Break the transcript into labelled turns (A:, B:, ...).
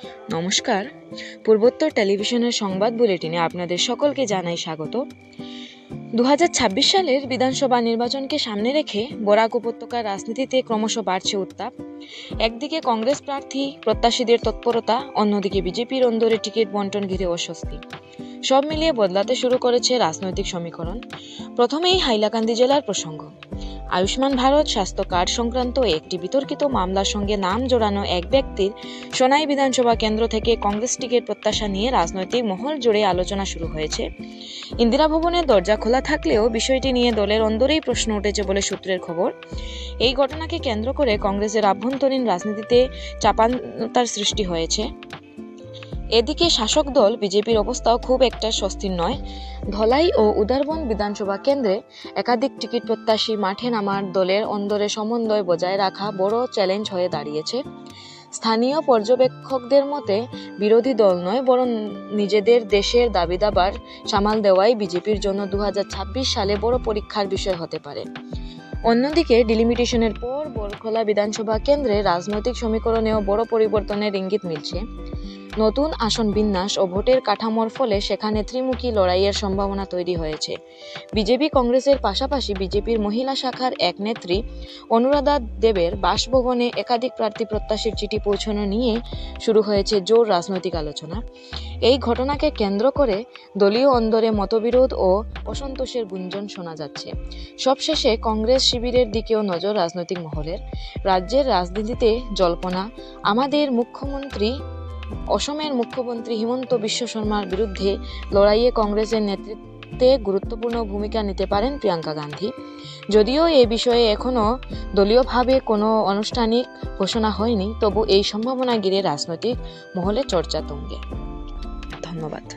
A: নমস্কার, পূর্বোত্তর টেলিভিশনের সংবাদ বুলেটিনে আপনাদের সকলকে জানাই স্বাগত। 2026 সালের বিধানসভা নির্বাচনকে সামনে রেখে বরাক উপত্যকার রাজনীতিতে ক্রমশ বাড়ছে উত্তাপ। একদিকে কংগ্রেস প্রার্থী প্রত্যাশীদের তৎপরতা, অন্যদিকে বিজেপির অন্দরে টিকিট বন্টন ঘিরে অস্বস্তি। সব মিলিয়ে বদলাতে শুরু করেছে রাজনৈতিক সমীকরণ। প্রথমেই হাইলাকান্দি জেলার প্রসঙ্গ। আয়ুষ্মান ভারত স্বাস্থ্য কার্ড সংক্রান্ত একটি বিতর্কিত মামলার সঙ্গে নাম জড়ানো এক ব্যক্তির সোনাই বিধানসভা কেন্দ্র থেকে কংগ্রেস টিকিট প্রত্যাশা নিয়ে রাজনৈতিক মহল জুড়ে আলোচনা শুরু হয়েছে। ইন্দিরা ভবনের দরজা খোলা থাকলেও বিষয়টি নিয়ে দলের অন্দরেই প্রশ্ন উঠেছে বলে সূত্রের খবর। এই ঘটনাকে কেন্দ্র করে কংগ্রেসের আভ্যন্তরীণ রাজনীতিতে চাপানোতার সৃষ্টি হয়েছে। এদিকে শাসক দল বিজেপির অবস্থাও খুব একটা স্বস্তির নয়। ধলাই ও উদারবন বিধানসভা কেন্দ্রে একাধিক টিকিট প্রত্যাশী মাঠে নামার দলের অন্দরে সমন্বয় বজায় রাখা বড় চ্যালেঞ্জ হয়ে দাঁড়িয়েছে। স্থানীয় পর্যবেক্ষকদের মতে বিরোধী দল নয়, বরং নিজেদের দেশের দাবিদাবার সামাল দেওয়াই বিজেপির জন্য 2026 সালে বড় পরীক্ষার বিষয় হতে পারে। অন্যদিকে ডিলিমিটেশনের পর বরখলা বিধানসভা কেন্দ্রে রাজনৈতিক সমীকরণেও বড় পরিবর্তনের ইঙ্গিত মিলছে। নতুন আসন বিন্যাস ও ভোটের কাঠামোর ফলে সেখানে ত্রিমুখী লড়াইয়ের সম্ভাবনা তৈরি হয়েছে। বিজেপি কংগ্রেসের পাশাপাশি বিজেপির মহিলা শাখার এক নেত্রী অনুরাধা দেবের বাসভবনে একাধিক প্রার্থী প্রত্যাশীর চিঠি পৌঁছানো নিয়ে শুরু হয়েছে জোর রাজনৈতিক আলোচনা। এই ঘটনাকে কেন্দ্র করে দলীয় অন্দরে মতবিরোধ ও অসন্তোষের গুঞ্জন শোনা যাচ্ছে। সবশেষে কংগ্রেস শিবিরের দিকেও নজর রাজনৈতিক মহলের। রাজ্যের রাজনীতিতে জল্পনা, অসমের মুখ্যমন্ত্রী হিমন্ত বিশ্ব শর্মার বিরুদ্ধে লড়াইয়ে কংগ্রেসের নেতৃত্বে গুরুত্বপূর্ণ ভূমিকা নিতে পারেন প্রিয়াঙ্কা গান্ধী। যদিও এ বিষয়ে এখনও দলীয়ভাবে কোনো আনুষ্ঠানিক ঘোষণা হয়নি, তবু এই সম্ভাবনা ঘিরে রাজনৈতিক মহলে চর্চা তুঙ্গে। ধন্যবাদ।